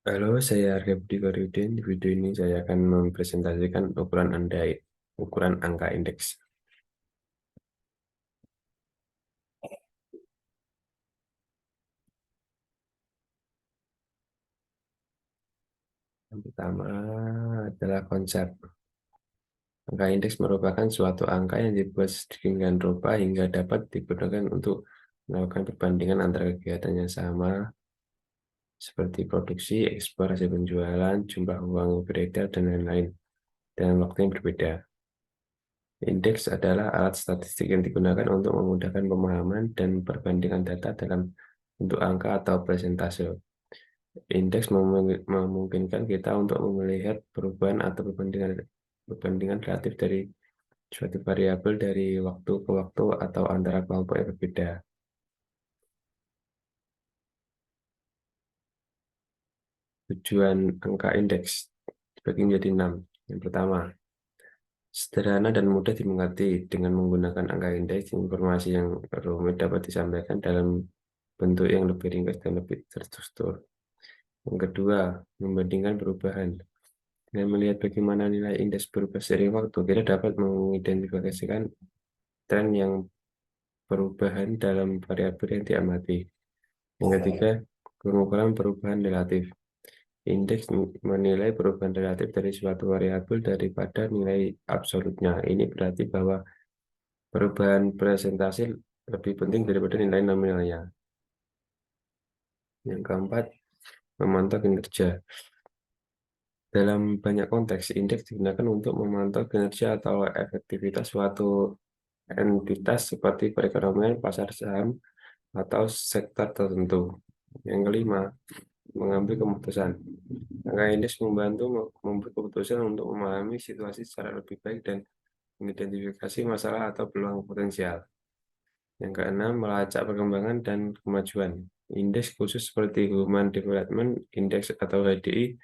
Halo, saya Arya Budi Wahyudin. Di video ini saya akan mempresentasikan ukuran angka indeks. Yang pertama adalah konsep. Angka indeks merupakan suatu angka yang dibuat sedemikian rupa hingga dapat digunakan untuk melakukan perbandingan antara kegiatan yang sama seperti produksi, ekspor, hasil penjualan, jumlah uang yang beredar, dan lain-lain dalam waktu yang berbeda. Indeks adalah alat statistik yang digunakan untuk memudahkan pemahaman dan perbandingan data dalam bentuk angka atau persentase. Indeks memungkinkan kita untuk melihat perubahan atau perbandingan relatif dari suatu variabel dari waktu ke waktu atau antara kelompok yang berbeda. Tujuan angka indeks dibagi menjadi 6. Yang pertama, sederhana dan mudah dimengerti. Dengan menggunakan angka indeks, informasi yang rumit dapat disampaikan dalam bentuk yang lebih ringkas dan lebih terstruktur. Yang kedua, membandingkan perubahan. Dengan melihat bagaimana nilai indeks berubah seiring waktu, kita dapat mengidentifikasikan tren yang perubahan dalam variabel yang diamati. Yang ketiga, pengukuran perubahan relatif. Indeks menilai perubahan relatif dari suatu variabel daripada nilai absolutnya. Ini berarti bahwa perubahan presentasi lebih penting daripada nilai nominalnya. Yang keempat, memantau kinerja. Dalam banyak konteks, indeks digunakan untuk memantau kinerja atau efektivitas suatu entitas seperti perekonomian, pasar saham, atau sektor tertentu. Yang kelima, mengambil keputusan. Angka indeks membantu membuat keputusan untuk memahami situasi secara lebih baik dan mengidentifikasi masalah atau peluang potensial. Yang keenam, melacak perkembangan dan kemajuan. Indeks khusus seperti Human Development Index atau HDI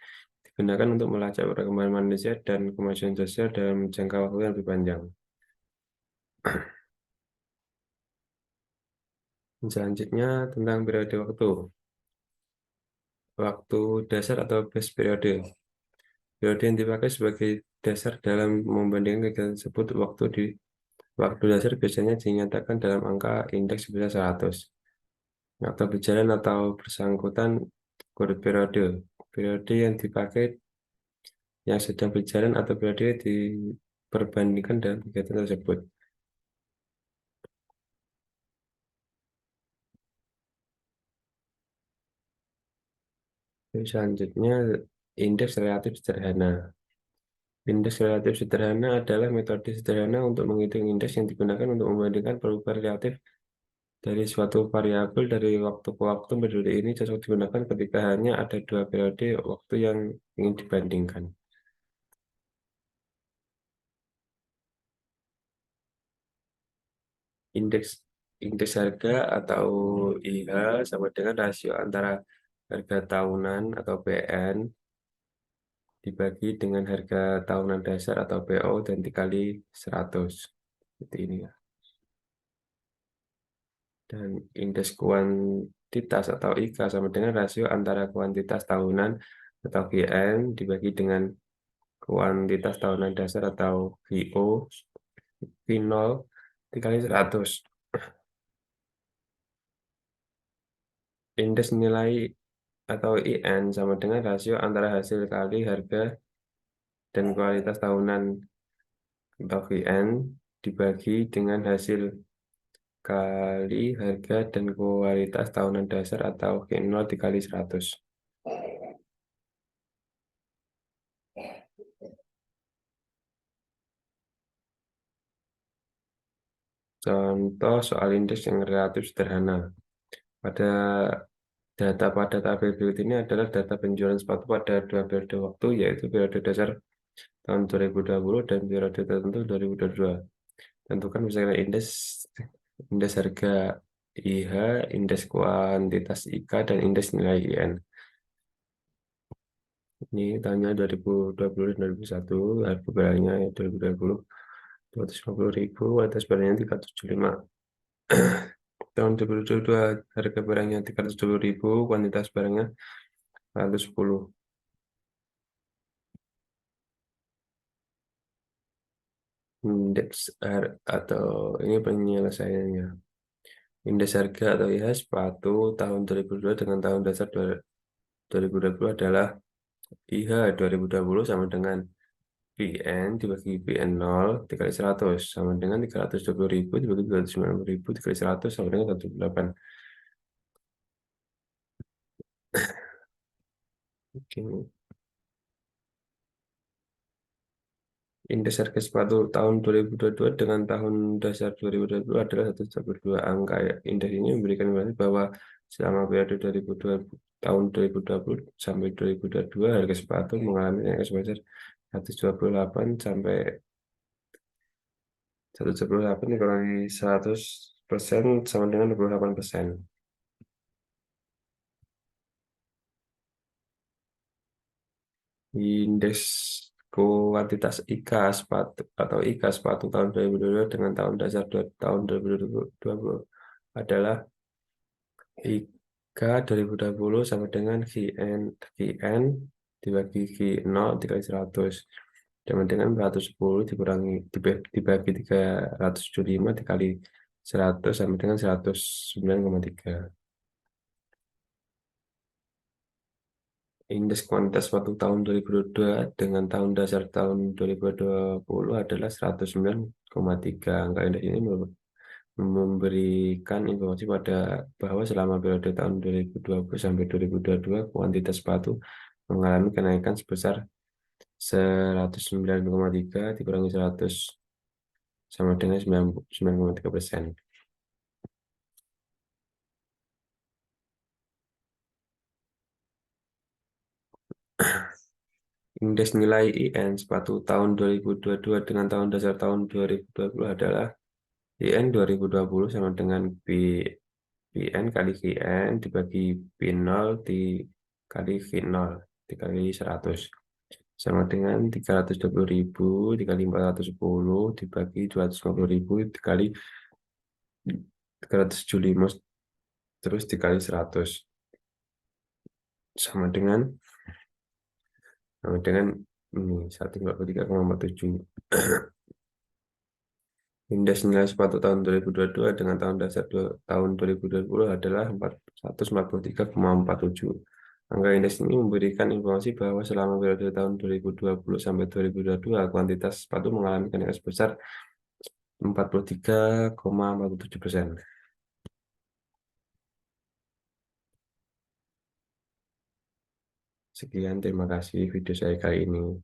digunakan untuk melacak perkembangan manusia dan kemajuan sosial dalam jangka waktu yang lebih panjang. Selanjutnya tentang periode waktu. Waktu dasar atau base periode. Periode yang dipakai sebagai dasar dalam membandingkan kegiatan tersebut. Waktu dasar biasanya dinyatakan dalam angka indeks sebesar 100. Waktu berjalan atau bersangkutan periode. Periode yang dipakai yang sedang berjalan atau periode diperbandingkan dalam kegiatan tersebut. Selanjutnya, indeks relatif sederhana. Indeks relatif sederhana adalah metode sederhana untuk menghitung indeks yang digunakan untuk membandingkan perubahan relatif dari suatu variabel dari waktu ke waktu. Metode ini cocok digunakan ketika hanya ada dua periode waktu yang ingin dibandingkan. Indeks indeks harga atau IH sama dengan rasio antara harga tahunan atau PN dibagi dengan harga tahunan dasar atau PO dan dikali 100. Seperti ini ya. Dan indeks kuantitas atau IK sama dengan rasio antara kuantitas tahunan atau GN dibagi dengan kuantitas tahunan dasar atau VO V0 dikali 100. Indeks nilai atau IN sama dengan rasio antara hasil kali harga dan kualitas tahunan atau VN dibagi dengan hasil kali harga dan kualitas tahunan dasar atau G0 dikali 100. Contoh soal indeks yang relatif sederhana. Pada pada tabel berikut ini adalah data penjualan sepatu pada dua periode waktu, yaitu periode dasar tahun 2020 dan periode tertentu 2022. Tentukan misalnya indeks harga IH, indeks kuantitas IK, dan indeks nilai IN. Ini tahunnya 2020 dan 2021, harga barangnya 2020 250.000, atas barangnya 375. Tahun 2022 harga barangnya 370.000, kuantitas barangnya 110. Indeks atau ini penyelesaiannya. Indeks harga atau IHSG sepatu tahun 2002 dengan tahun dasar 2020 adalah IH 2020 sama dengan PN dibagi PN 0 dikali 100 sama dengan 320.000 dibagi 290.000 dikali 100 sama dengan 108. Oke. Indeks harga sepatu tahun 2022 dengan tahun dasar 2020 adalah 142. Angka indeks ini memberikan informasi bahwa selama periode 2020, tahun 2020 sampai 2022 harga sepatu mengalami kenaikan sebesar 128 sampai 128 dikurangi 100% sama dengan 28%. Indeks kuantitas IK sepatu atau IK sepatu tahun 2022 dengan tahun dasar tahun 2020 adalah IK 2020 sama dengan QN dibagi Q0 dikali 100 sama dengan 410 dibagi 375 dikali 100 sama dengan 109,3. Indeks kuantitas waktu tahun 2022 dengan tahun dasar tahun 2020 adalah 109,3. Angka indeks ini memberikan informasi bahwa selama periode tahun 2020 sampai 2022 kuantitas sepatu mengalami kenaikan sebesar 109,3 dikurangi 100 sama dengan 9,3%. Indeks nilai IN sepatu tahun 2022 dengan tahun dasar tahun 2020 adalah IN 2020 sama dengan PN kali QN dibagi P0 dikali Q0 dikali 100 sama dengan 320.000 dikali 410 dibagi 250.000 dikali 375 terus dikali 100 sama dengan ini 143,47. Indeks nilai sepatu tahun 2022 dengan tahun dasar tahun 2020 adalah 443,47. Angka indeks ini memberikan informasi bahwa selama periode tahun 2020 sampai 2022 kuantitas sepatu mengalami kenaikan sebesar 43,47%. Sekian, terima kasih video saya kali ini.